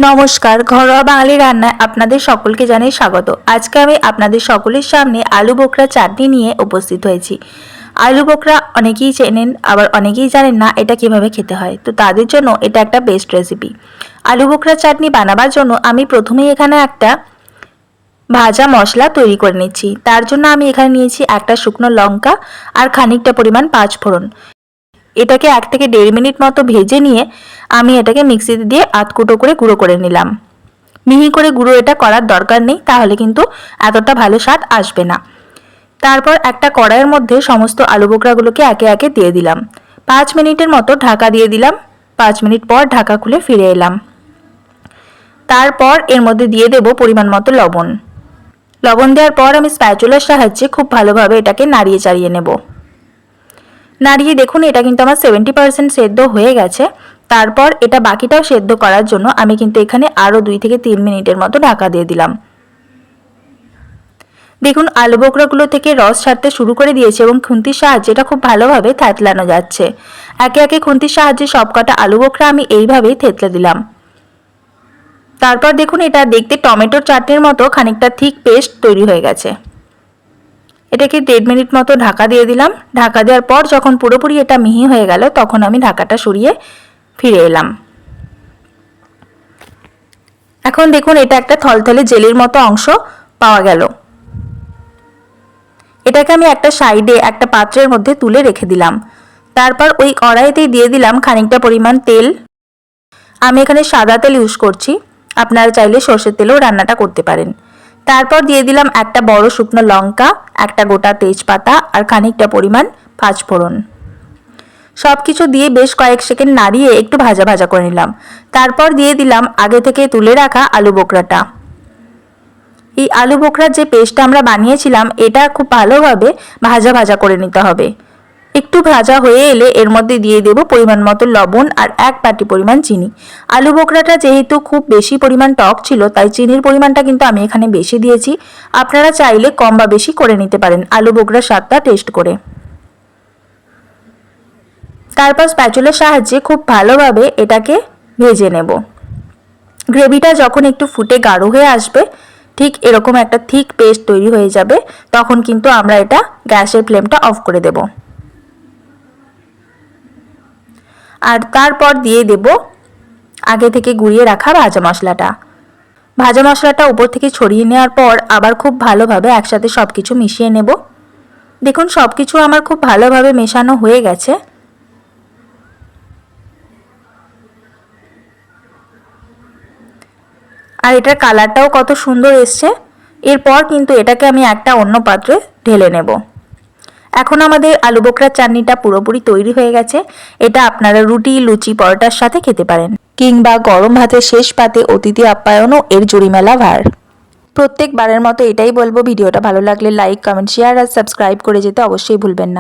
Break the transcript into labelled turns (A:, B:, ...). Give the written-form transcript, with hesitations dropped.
A: নমস্কার, ঘরোয়া বাঙালি রান্নায় আপনাদের সকলকে জানাই স্বাগত। আজকে আমি আপনাদের সকলের সামনে আলু বোখরা চাটনি নিয়ে উপস্থিত হয়েছি। আলু বোখরা অনেকেই চেনেন, আবার অনেকেই জানেন না এটা কিভাবে খেতে হয়। তো তাদের জন্য এটা একটা বেস্ট রেসিপি। আলু বোখরা চাটনি বানাবার জন্য আমি প্রথমেই এখানে একটা ভাজা মশলা তৈরি করে নিচ্ছি। তার জন্য আমি এখানে নিয়েছি একটা শুকনো লঙ্কা আর খানিকটা পরিমাণ পাঁচফোড়ন। এটাকে 1 থেকে 1.5 মিনিট মতো ভেজে নিয়ে আমি এটাকে মিক্সিতে দিয়ে আধকুটো করে গুঁড়ো করে নিলাম। মিহি করে গুঁড়ো এটা করার দরকার নেই, তাহলে কিন্তু এতটা ভালো স্বাদ আসবে না। তারপর একটা কড়াইয়ের মধ্যে সমস্ত আলু বোখরাগুলোকে একে একে দিয়ে দিলাম। 5 মিনিটের মতো ঢাকা দিয়ে দিলাম। 5 মিনিট পর ঢাকা খুলে ফিরে এলাম। তারপর এর মধ্যে দিয়ে দেব পরিমাণ মতো লবণ। লবণ দেওয়ার পর আমি স্প্যাচুলার সাহায্যে খুব ভালোভাবে এটাকে নাড়িয়ে চাড়িয়ে নেব। নাড়িয়ে দেখুন এটা কিন্তু আমার 70% সেদ্ধ হয়ে গেছে। তারপর এটা বাকিটাও সেদ্ধ করার জন্য আমি কিন্তু এখানে আরও 2 থেকে 3 মিনিটের মতো ঢাকা দিয়ে দিলাম। দেখুন আলু বোখরাগুলো থেকে রস ছাড়তে শুরু করে দিয়েছে এবং খুন্তির সাহায্যে এটা খুব ভালোভাবে থেতলানো যাচ্ছে। একে একে খুন্তির সাহায্যে সবকটা আলু বোখরা আমি এইভাবেই থেতলে দিলাম। তারপর দেখুন এটা দেখতে টমেটোর চাটনির মতো খানিকটা থিক পেস্ট তৈরি হয়ে গেছে। এটাকে 1.5 মিনিট মতো ঢাকা দিয়ে দিলাম। ঢাকা দেওয়ার পর যখন পুরোপুরি এটা মিহি হয়ে গেল তখন আমি ঢাকাটা সরিয়ে ফিরে এলাম। এখন দেখুন এটা একটা থলথলে জেলির মতো অংশ পাওয়া গেল। এটাকে আমি একটা সাইডে একটা পাত্রের মধ্যে তুলে রেখে দিলাম। তারপর ওই কড়াইতেই দিয়ে দিলাম খানিকটা পরিমাণ তেল। আমি এখানে সাদা তেল ইউজ করছি, আপনারা চাইলে সরষের তেলেও রান্নাটা করতে পারেন। তারপর দিয়ে দিলাম একটা বড় শুকনো লঙ্কা, একটা গোটা তেজপাতা আর খানিকটা পরিমাণ পাঁচফোড়ন। সব কিছু দিয়ে বেশ কয়েক সেকেন্ড নাড়িয়ে একটু ভাজা ভাজা করে নিলাম। তারপর দিয়ে দিলাম আগে থেকে তুলে রাখা আলু বোখরাটা। এই আলু বোখরার যে পেস্টটা আমরা বানিয়েছিলাম এটা খুব ভালোভাবে ভাজা ভাজা করে নিতে হবে। একটু ভাজা হয়ে এলে এর মধ্যে দিয়ে দেব পরিমাণ মতো লবণ আর 1 বাটি পরিমাণ চিনি। আলু বোখরাটা যেহেতু খুব বেশি পরিমাণ টক ছিল তাই চিনির পরিমাণটা কিন্তু আমি এখানে বেশি দিয়েছি। আপনারা চাইলে কম বা বেশি করে নিতে পারেন আলু বোখরার স্বাদটা টেস্ট করে। তারপর স্প্যাচুলার সাহায্যে খুব ভালোভাবে এটাকে ভেজে নেব। গ্রেভিটা যখন একটু ফুটে গাঢ় হয়ে আসবে, ঠিক এরকম একটা থিক পেস্ট তৈরি হয়ে যাবে, তখন কিন্তু আমরা এটা গ্যাসের ফ্লেমটা অফ করে দেব। আর তারপর দিয়ে দেব আগে থেকে গুঁড়িয়ে রাখা ভাজা মশলাটা। ভাজা মশলাটা উপর থেকে ছড়িয়ে নেওয়ার পর আবার খুব ভালোভাবে একসাথে সব কিছু মিশিয়ে নেব। দেখুন সব কিছু আমার খুব ভালোভাবে মেশানো হয়ে গেছে। আর এটার কালারটাও কত সুন্দর এসছে। এরপর কিন্তু এটাকে আমি একটা অন্য পাত্রে ঢেলে নেব। এখন আমাদের আলু বোখরার চাটনিটা পুরোপুরি তৈরি হয়ে গেছে। এটা আপনারা রুটি, লুচি, পরোটার সাথে খেতে পারেন, কিংবা গরম ভাতের শেষ পাতে অতিথি আপ্যায়নও এর জুড়িমেলা ভার। প্রত্যেকবারের মতো এটাই বলবো, ভিডিওটা ভালো লাগলে লাইক, কমেন্ট, শেয়ার আর সাবস্ক্রাইব করে যেতে অবশ্যই ভুলবেন না।